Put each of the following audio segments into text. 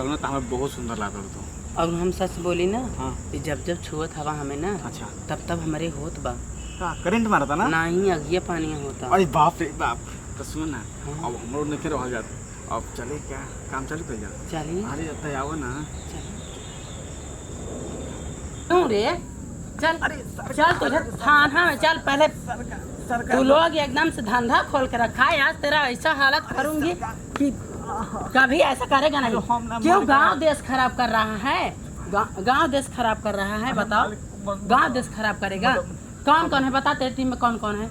रहल ना तो हमें बहुत सुंदर लागल तो। और हम सच बोली ना। हाँ। कि जब जब छुअत हवा हमें ना। अच्छा। तब तब हमारे होत बा। का करंट मारता ना? नहीं अगिया पानी होता। अरे बाप रे बाप। तो सुन ना। हाँ। अब हमरो नहीं रह जात। अब चले क्या काम चालू कर जा। चलिए। अरे जब आओ ना। क्यों रे? चल अरे चल तुझे थाना में चल पहले। तू लोग एकदम से धंधा खोल के रखा है। आज तेरा ऐसा हालत करूंगी कि कभी ऐसा करेगा नहीं। क्यों गांव देश खराब कर रहा है? गांव देश खराब कर रहा है बताओ। गांव देश खराब करेगा? कौन कौन है बता, तेरी टीम में कौन कौन है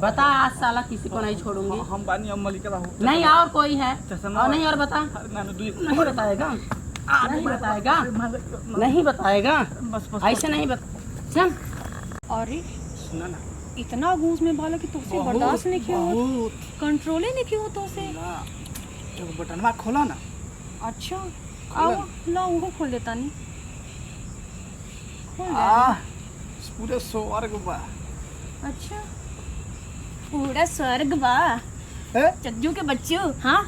बता। आज साला किसी को नहीं छोड़ूंगी। हम बानी हम मलिका हो। नहीं और कोई है? और नहीं और बता। नहीं बताएगा? नहीं बताएगा? नहीं बताएगा? ऐसे नहीं बता। चल। अरे सुना ना। इतना घूस में बाला कि तुझसे बर्दाश्त नहीं किया हो, कंट्रोल ही नहीं किया हो तुझसे। तो बटनवा खोला ना। अच्छा आओ ला वो खोल देता नहीं। खोल दे। पूरे स्वर्ग बा। अच्छा पूरा स्वर्ग बा। चज्जू के बच्चू। हाँ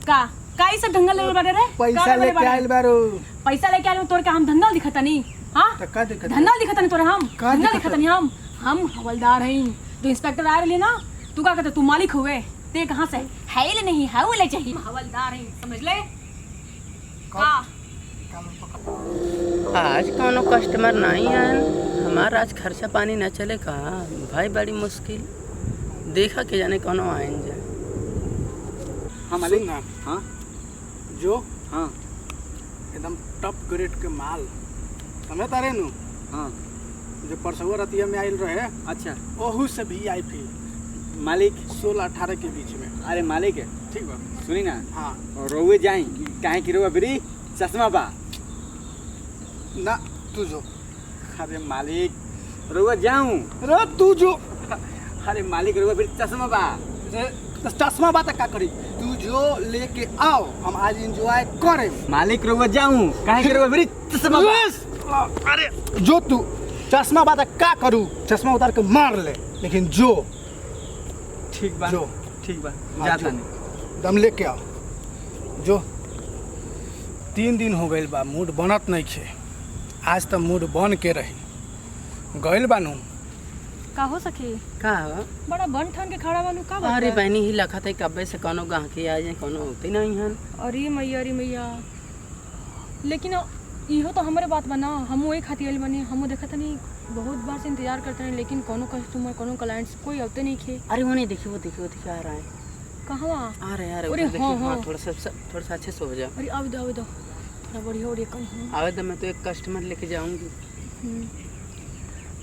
का ई सब धंधा लेवल बारे रे? पैसा लेके आइल बारो। पैसा लेके आइल तोर के हम धंधा दिखता नहीं। हाँ का दिखता? धंधा दिखता नहीं तोरे हम धंधा दिखता नहीं। हम हवलदार हैं। तो इंस्पेक्टर आ रहे ना, तू क्या कहते? तू मालिक हुए ते कहाँ से है? ले नहीं है वो ले चाहिए। हवलदार हैं समझ ले। का आज कोनो कस्टमर नहीं है हमारा। आज खर्चा पानी न चले कहा भाई, बड़ी मुश्किल। देखा के जाने कोनो आइन जाए। हाँ मालिक ना। हाँ जो हाँ एकदम टॉप ग्रेड के माल समझ तारे नु। हाँ जो परसवा रतिया में आयल रहे। अच्छा ओहू से भी आई फिर मालिक 16-18 के बीच में। अरे मालिक है ठीक बा। सुनी ना। हाँ रोवे जाई काहे की रोवा बिरी चश्मा बा ना तू जो। अरे मालिक रोवा जाऊं रे तू जो। अरे मालिक रोवा बिरी चश्मा बा। चश्मा बा का करी तू जो लेके आओ, हम आज एंजॉय करे। मालिक रोवा जाऊं काहे की रोवा बिरी चश्मा बा। अरे जो तू चश्मा बा का करू, चश्मा उतार के मार ले, लेकिन जो ठीक बा। जो ठीक बा जाता नहीं दम लेके आओ जो। 3 दिन हो गइल बा मूड बनत नहीं खे। आज तो मूड बन के रही गइल बानू। का हो सके? का हो? बड़ा बन ठान के खड़ा बानू का बात? अरे बहनी ही लखा था कब्बे से कोनो गाहकी आ जाए कोनो होती नहीं है। अरे मैया लेकिन इहो तो हमारे बात बना। हम वही खातिर आइल बनी। हम देखा था नहीं बहुत बार से इंतजार करते हैं, लेकिन कोनो कस्टमर कोनो क्लाइंट्स कोई आते नहीं खे। अरे वो नहीं देखिए, वो देखिए आ रहा है। कहाँ आ रहे यार? अरे हाँ थोड़ा सा अच्छे से हो जाओ। अरे आवे दो थोड़ा बढ़िया कम। आवे तो मैं तो एक कस्टमर लेके जाऊंगी।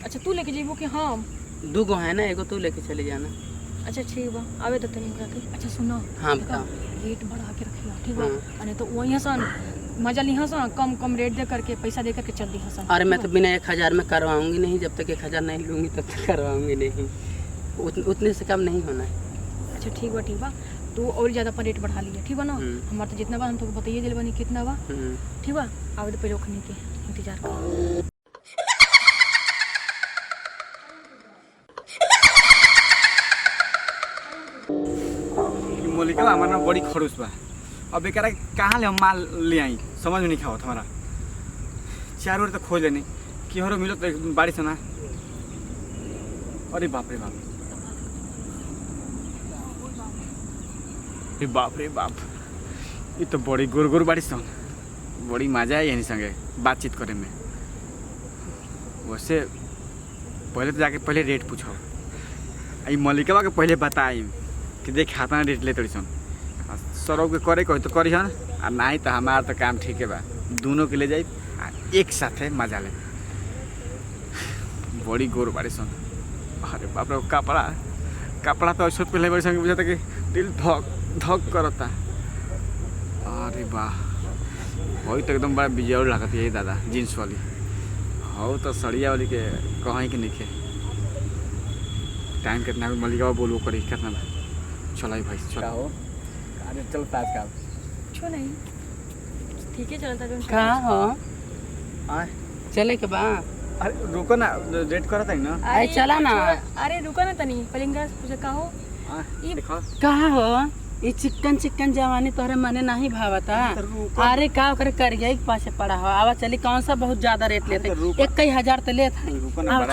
अच्छा तू लेके जेबो कि हम? 2 गो है ना, एगो तू लेके चले जाना। अच्छा ठीक बा आवे तो तनी के। अच्छा सुनो। हाँ बताओ। रेट बढ़ा के रखियो ठीक बा। अरे तो वही हसन मजा ली हसन, कम रेट दे करके पैसा दे करके चल दी हसन। अरे मैं तो बिना 1000 में करवाऊंगी नहीं। जब तक 1000 नहीं लूंगी तब तक करवाऊंगी नहीं। उतने से कम नहीं होना है। अच्छा ठीक बा तू और ज़्यादा पर रेट बढ़ा लिया ठीक बा ना। हमारा तो जितना बा हम तो बताइए दिल बनी कितना बा ठीक बा। आवे तो पहले ओखनी के इंतजार कर। मोलिका हमारा बड़ी खड़ूस बा। अब एकरा कहाँ ले हम माल ले आई समझ में नहीं खाओ हमारा। 4 ओर तो खोज लेनी कि हरो मिलो तो बारिश ना। अरे बाप रे बाप। रे बाप रे बाप, ये तो बड़ी गोर बारिश सन। बड़ी मजा है यहीं संगे बातचीत करे में। वैसे पहले तो जाके पहले रेट पूछो। आई मलिका के पहले बताई कि देख हाथा रेट ले तोड़ी सन। सरों के करे कही तो करी हन, और नहीं तो हमार तो काम ठीक है बा। दोनों के ले जाए एक साथ है मजा ले। बड़ी गोर बारिश सन। अरे बाप रे कपड़ा तो ऐसा पहले बड़ी संग बुझाता कि दिल धक करता। अरे वाह वही तो एकदम बड़ा बिजौड़ लगती है दादा जीन्स वाली। हो तो सड़िया वाली के कहीं के नहीं। टाइम कितना भी मलिका बोलो करी कितना चला भाई चला हो। अरे चल ताज का छो नहीं ठीक है चलता जो कहाँ हो? चले के बा? अरे रुको ना रेट करता है ना। अरे चला ना। अरे रुको ना तनी पहले इनका पूछे का हो। देखो कहाँ हो? ये चिकन चिकन जवानी तोहरे मने नहीं भावता। अरे का ओकरे करिया के पासे पड़ा हो। आवा चली कौन सा बहुत ज्यादा रेट लेते 21,000 तो लेत हैं।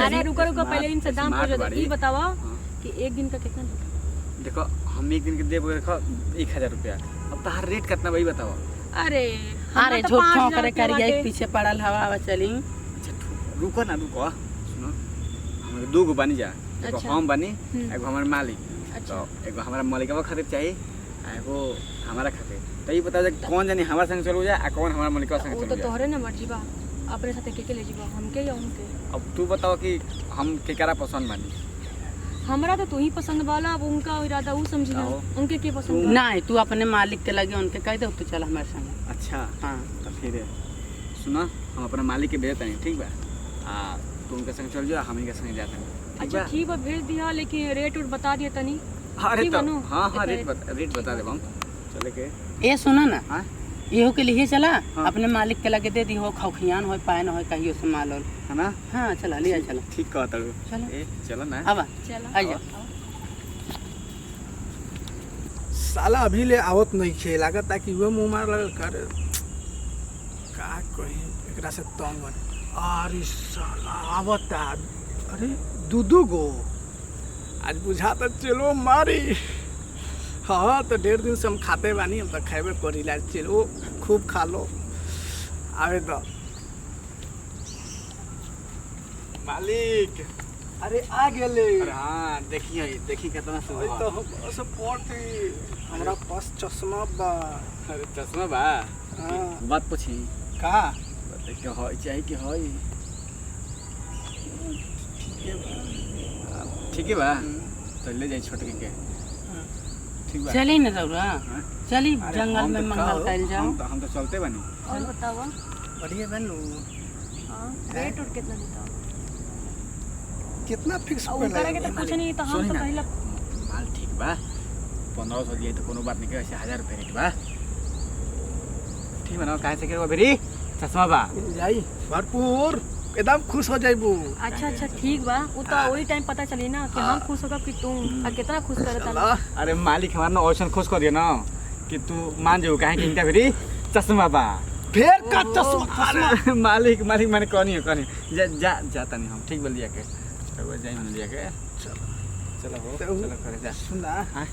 अरे रुको रुको पहले इनसे दाम पूछो तो ये बतावा कि एक दिन का कितना देखो हम एक दिन के देबो देखो 1000 रुपया। अब तहार रेट कितना भाई बताओ। अरे अरे झूठों करे करिया के पीछे पड़ल हवा। आवा चली अच्छा रुको ना रुको सुनो हम दो गो बानी जा एगो अच्छा। हम बानी एगो हमार मालिक अच्छा। तो एगो हमारा मालिकवा खातिर चाहिए एगो हमारा खातिर तो ये बता दे कौन जानी हमारे संग चलो जा आ कौन हमारा मालिकवा संग वो चलो तो जा। तोहरे ना मर्जी बा अपने साथे के ले जीबा हमके या उनके। अब तू बताओ कि हम केकरा पसंद बानी। हमरा तो तू ही पसंद वाला अब उनका इरादा वो समझ लो आओ। उनके के पसंद बा। नहीं तू अपने मालिक के लगे उनके कह दे तू चल हमारे संग। अच्छा हाँ तो फिर सुना हम अपना मालिक के भेजते हैं ठीक बा आ तू उनके संग चल जाओ हम ही के संग जाते हैं ठीक अच्छा बा। ठीक बा भेज दिया लेकिन रेट उट बता दिया तनी। अरे ठीक तो बा नु? हाँ हाँ एक रेट बता दे हम चले के। ये सुना ना हाँ इहो के लिए चला हाँ। अपने मालिक के लगे दे दी हो खौखियान हो पाए न हो कहियो से माल ओल। है ना हाँ चला लिया चला ठीक कहता हूँ चलो। ए चलो ना अब चला आइए। साला अभी ले आवत नहीं खे लागत कि वो मुंह मार लगल कर का कहीं एकरा से तंग बन। अरे साला आवता अरे दू गो आज बुझा तो चलो मारी। हाँ तो 1.5 दिन से हम खाते बानी हम तो खेबे करी ला चलो खूब खा लो आवे तो मालिक अरे आ गेले। अरे हाँ देखिए देखी कितना अरे सुबह तो हम सपोर्ट हमरा पास चश्मा बा। अरे चश्मा बा हाँ बात पूछी का बता के होई चाहिए कि होई ठीक है बा तो ले जाई छोटे के ठीक बा। चली न रौरा हाँ? चली अरे जंगल हम में तो मंगल कहो, कर जाओ। हम तो चलते बनी। और बतावा बढ़िया बनू हां रेट उट कितना देता कितना फिक्स और उनका के तो कुछ नहीं तो हम सुनी तो ना। पहला माल ठीक बा 1500 दिए तो कोनो बात नहीं के ऐसे 1000 रुपए रेट बा ठीक बा ना काहे से के बेरी चश्मा बा मिल जाई भरपूर एकदम खुश हो जाइबू। अच्छा अच्छा ठीक बा वो तो वही टाइम पता चली ना कि हम खुश होगा कि तुम और कितना खुश करता चला अरे मालिक हमारा ना ऑप्शन खुश कर दिया ना कि तू मान जाओ काहे कि इनका बेरी चश्मा बा फेर का चश्मा अरे मालिक मालिक माने कहनी जा जा जाता नहीं हम ठीक बोल लिया के तो जाई मन लिया के चलो हो तो चलो करे जा सुना हाँ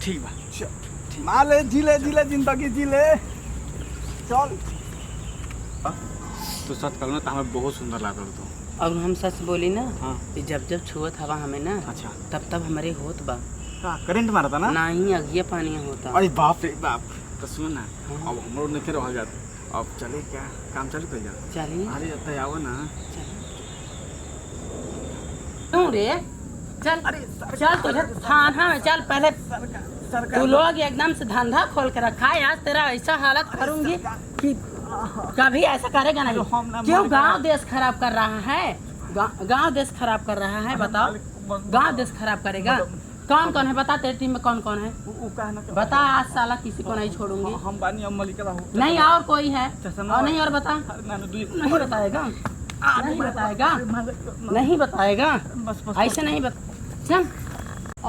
ठीक बा माले जिले जिले जिंदगी जिले चल। तो सच कहूँ ना तो हमें बहुत सुंदर लागल तो और हम सच बोली ना हाँ कि जब जब छुअत हवा हमें ना अच्छा तब तब हमारे होत बा करंट मारा था ना नहीं अगिया पानी होता। अरे बाप रे बाप तो सुन ना हाँ। अब हम लोग नहीं रह जाते अब चले क्या काम चालू कर जा चलिए अरे जाता है आओ ना क्यों रे चल चल तुझे थाना में चल पहले तू लोग एकदम से धंधा खोल के रखा है। आज तेरा ऐसा हालत करूंगी कि कभी ऐसा करेगा नहीं। क्यों गांव देश खराब कर रहा है। गांव देश खराब कर रहा है बताओ। गांव देश खराब करेगा कौन कौन है बता तेरी टीम में कौन कौन है बता। आज साला किसी को नहीं छोड़ूंगी। हम बानी हम मलिका हो नहीं और कोई है और नहीं और बता नहीं बताएगा नहीं बताएगा नहीं बताएगा ऐसे नहीं बता चल।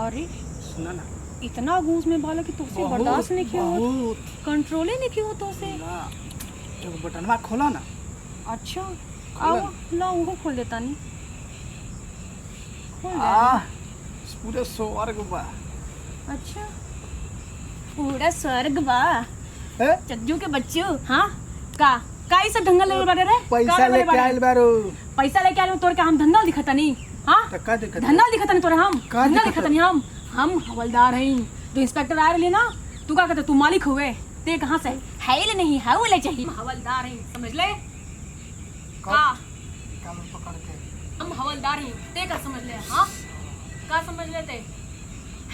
अरे सुना ना इतना घूस में भाला कि तुझसे बर्दाश्त नहीं किया हो बहुत कंट्रोल ही नहीं किया हो तुझसे। ना एगो बटनवा खोला ना अच्छा आओ ला वो खोल देता नहीं खोल आ दे। पूरे स्वर्ग बा। अच्छा पूरा स्वर्ग बा ए चज्जू के बच्चों हाँ का ये सब धंधा लेवल बारे रे पैसा का लेवल लेके बारे? आइल बारो पैसा लेके आए तोर के हम धंधा दिखता नहीं हाँ तो का दिक्कत है? धंधा दिखता नहीं तोरे हम का धंधा दिक्कत दिखता नहीं हम हवलदार हैं तो इंस्पेक्टर आ रहे ना तू का कहते तू मालिक हुए ते कहाँ से है ले नहीं है वो ले चाहिए हवलदार हैं समझ ले का कान पकड़ के हम हवलदार हैं ते का समझ ले हाँ का समझ लेते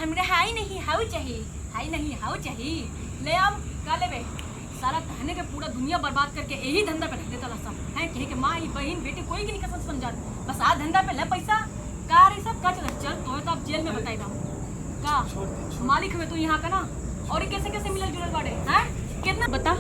हमरे है ही नहीं है वो चाहिए है नहीं है वो चाहिए ले अब का लेबे सारा कहने के पूरा दुनिया बर्बाद करके यही धंधा पे रख देता ला सब है कहे के माँ बहन बेटी कोई की नहीं कसम समझा बस आ धंधा पे ले पैसा का रे सब का चल तो आप जेल में बताई दो का मालिक हुए तू यहाँ का ना और ये कैसे कैसे मिलल जुलल बाड़े हैं कितना बता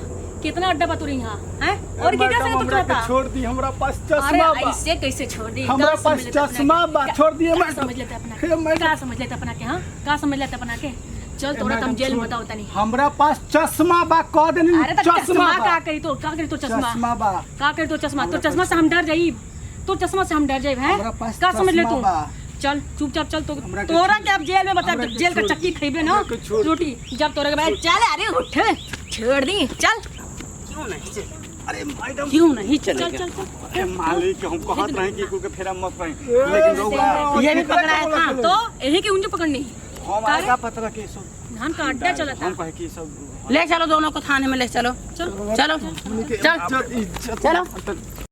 कितना अड्डा बा तोरी यहाँ हैं? और क्या मैडम, से तू हमरा के कहता? छोड़ दी, हमरा पास अरे चश्मा बा। ऐसे कैसे छोड़ दी? हमरा का पास समझ लेते अपना चश्मा के? बा, क्या- छोड़ दिए क्या मैडम। समझ लेते अपना हे के? मैडम। का समझ लेते अपना के? हाँ, का समझ लेते अपना के? चल तोरा तुम जेल में बताओ तनी। हमरा पास चश्मा बा, कह देनी अरे तो चश्मा चश्मा बा। का करी तो? का करी तो चश्मा? चश्मा बा। का करी तो चश्मा? तो चश्मा से हम डर जाई। तो चश्मा से हम डर जाई हैं? हमरा पास का समझ ले चश्मा तू? बा। चल चुपचाप चल। तो हमरा के तोरा छोड़- के अब जेल में बता, हमरा के जेल का छोड़- चक्की खइबे ना हमरा के छोड़- रोटी। जब तोरे के बाद चल, अरे उठ, छोड़ दी, चल। क्यों नहीं चले? अरे मैडम, क्यों नहीं चल चलेगा? चल चल। अरे मालिक हम कहत रहे कि कुल के फेरा मत रही, लेकिन रउआ ये भी पकड़ाया था। तो यही की उंजू पकड़नी हमारा का पता लगा कि सब धान का अड्डा चला था। हम कहे कि सब ले चलो दोनों को थाने में ले चलो। चल चलो चल चलो।